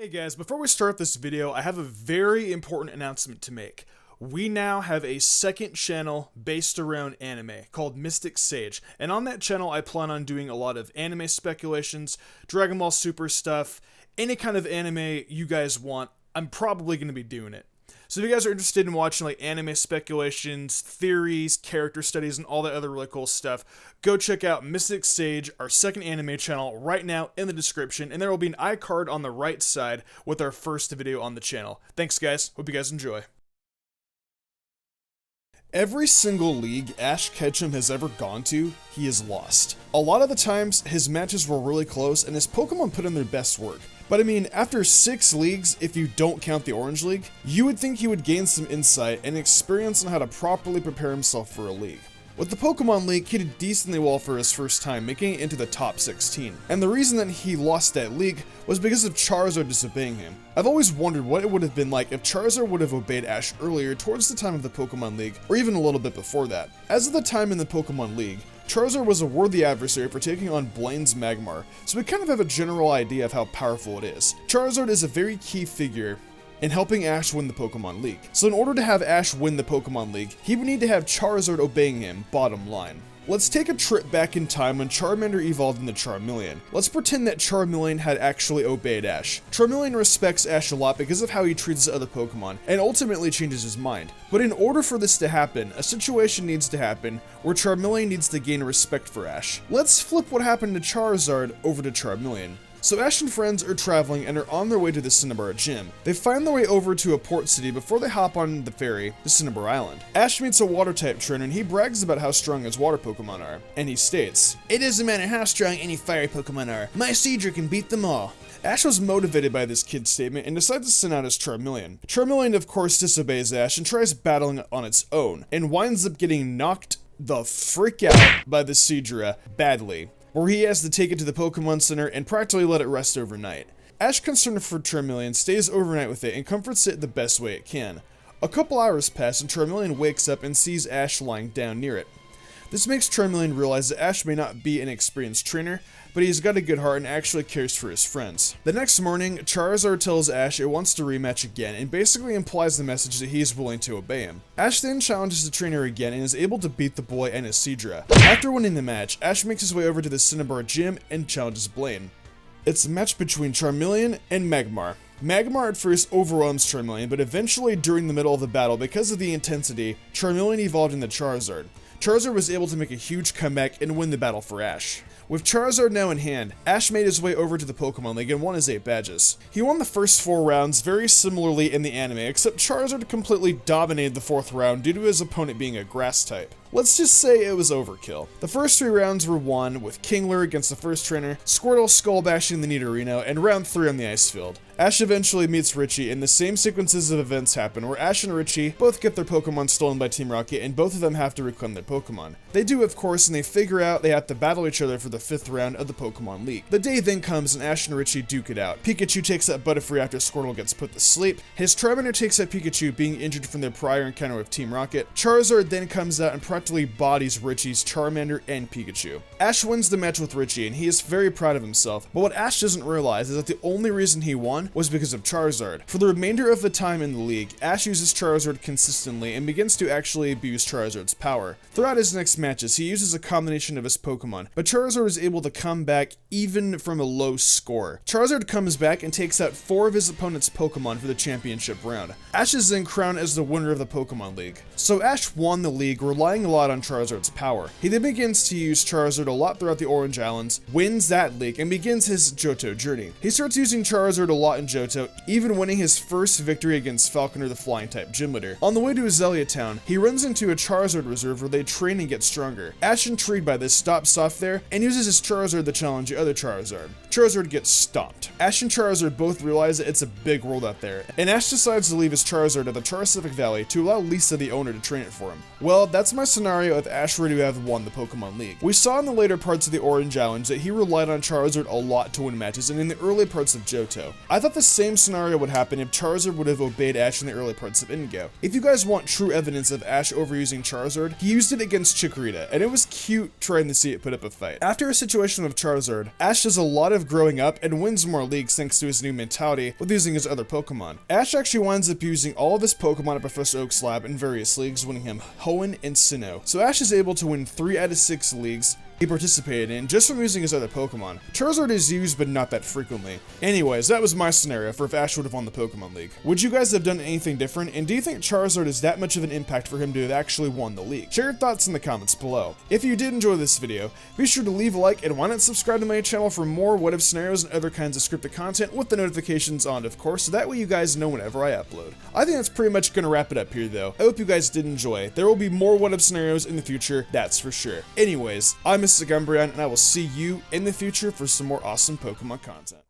Hey guys, before we start this video, I have a very important announcement to make. We now have a second channel based around anime called Mystic Sage, and on that channel I plan on doing a lot of anime speculations, Dragon Ball Super stuff, any kind of anime you guys want. I'm probably going to be doing it. So if you guys are interested in watching like anime speculations, theories, character studies, and all that other really cool stuff, go check out Mystic Sage, our second anime channel, right now in the description, and there will be an iCard on the right side with our first video on the channel. Thanks guys, hope you guys enjoy. Every single league Ash Ketchum has ever gone to, he has lost. A lot of the times, his matches were really close and his Pokemon put in their best work. But I mean, after 6 leagues, if you don't count the Orange League, you would think he would gain some insight and experience on how to properly prepare himself for a league. With the Pokemon League, he did decently well for his first time, making it into the top 16. And the reason that he lost that league was because of Charizard disobeying him. I've always wondered what it would have been like if Charizard would have obeyed Ash earlier towards the time of the Pokemon League, or even a little bit before that. As of the time in the Pokemon League, Charizard was a worthy adversary for taking on Blaine's Magmar, so we kind of have a general idea of how powerful it is. Charizard is a very key figure in helping Ash win the Pokemon League. So in order to have Ash win the Pokemon League, he would need to have Charizard obeying him, bottom line. Let's take a trip back in time when Charmander evolved into Charmeleon. Let's pretend that Charmeleon had actually obeyed Ash. Charmeleon respects Ash a lot because of how he treats other Pokemon, and ultimately changes his mind. But in order for this to happen, a situation needs to happen where Charmeleon needs to gain respect for Ash. Let's flip what happened to Charizard over to Charmeleon. So Ash and friends are traveling and are on their way to the Cinnabar Gym. They find their way over to a port city before they hop on the ferry to Cinnabar Island. Ash meets a water-type trainer and he brags about how strong his water Pokemon are. And he states, "It doesn't matter how strong any fiery Pokemon are, my Seadra can beat them all." Ash was motivated by this kid's statement and decides to send out his Charmeleon. Charmeleon of course disobeys Ash and tries battling on its own, and winds up getting knocked the frick out by the Seadra badly, where he has to take it to the Pokemon Center and practically let it rest overnight. Ash, concerned for Charmeleon, stays overnight with it and comforts it the best way it can. A couple hours pass and Charmeleon wakes up and sees Ash lying down near it. This makes Charmeleon realize that Ash may not be an experienced trainer, but he's got a good heart and actually cares for his friends. The next morning, Charizard tells Ash it wants to rematch again and basically implies the message that he is willing to obey him. Ash then challenges the trainer again and is able to beat the boy and his Seadra. After winning the match, Ash makes his way over to the Cinnabar Gym and challenges Blaine. It's a match between Charmeleon and Magmar. Magmar at first overwhelms Charmeleon, but eventually during the middle of the battle, because of the intensity, Charmeleon evolved into Charizard. Charizard was able to make a huge comeback and win the battle for Ash. With Charizard now in hand, Ash made his way over to the Pokemon League and won his 8 badges. He won the first 4 rounds very similarly in the anime, except Charizard completely dominated the 4th round due to his opponent being a grass type. Let's just say it was overkill. The first 3 rounds were won with Kingler against the first trainer, Squirtle skull bashing the Nidorino, and round 3 on the ice field. Ash eventually meets Richie, and the same sequences of events happen where Ash and Richie both get their Pokemon stolen by Team Rocket, and both of them have to reclaim their Pokemon. They do, of course, and they figure out they have to battle each other for the 5th round of the Pokemon League. The day then comes and Ash and Richie duke it out. Pikachu takes out Butterfree after Squirtle gets put to sleep. His Charmander takes out Pikachu, being injured from their prior encounter with Team Rocket. Charizard then comes out and practically bodies Richie's Charmander and Pikachu. Ash wins the match with Richie, and he is very proud of himself, but what Ash doesn't realize is that the only reason he won was because of Charizard. For the remainder of the time in the league, Ash uses Charizard consistently and begins to actually abuse Charizard's power. Throughout his next matches, he uses a combination of his Pokemon, but Charizard is able to come back even from a low score. Charizard comes back and takes out 4 of his opponent's Pokemon for the championship round. Ash is then crowned as the winner of the Pokemon League. So Ash won the league, relying a lot on Charizard's power. He then begins to use Charizard a lot throughout the Orange Islands, wins that league, and begins his Johto journey. He starts using Charizard a lot in Johto, even winning his first victory against Falconer the Flying-type gym leader. On the way to Azalea Town, he runs into a Charizard reserve where they train and get stronger. Ash, intrigued by this, stops off there and uses his Charizard to challenge the other Charizard. Charizard gets stomped. Ash and Charizard both realize that it's a big world out there, and Ash decides to leave his Charizard at the Charcific Valley to allow Lisa, the owner, to train it for him. Well, that's my scenario with Ash ready to have won the Pokemon League. We saw in the later parts of the Orange Islands that he relied on Charizard a lot to win matches, and in the early parts of Johto. I thought the same scenario would happen if Charizard would have obeyed Ash in the early parts of Indigo. If you guys want true evidence of Ash overusing Charizard, he used it against Chikorita, and it was cute trying to see it put up a fight. After a situation with Charizard, Ash does a lot of of growing up and wins more leagues thanks to his new mentality with using his other Pokemon. Ash actually winds up using all of his Pokemon at Professor Oak's lab in various leagues, winning him Hoenn and Sinnoh. So Ash is able to win 3 out of 6 leagues he participated in just from using his other Pokemon. Charizard is used, but not that frequently. Anyways, that was my scenario for if Ash would have won the Pokemon League. Would you guys have done anything different, and do you think Charizard is that much of an impact for him to have actually won the league? Share your thoughts in the comments below. If you did enjoy this video, be sure to leave a like, and why not subscribe to my channel for more what-if scenarios and other kinds of scripted content with the notifications on, of course, so that way you guys know whenever I upload. I think that's pretty much gonna wrap it up here, though. I hope you guys did enjoy. There will be more what-if scenarios in the future, that's for sure. Anyways, I'm Mr. Gumbrian, and I will see you in the future for some more awesome Pokemon content.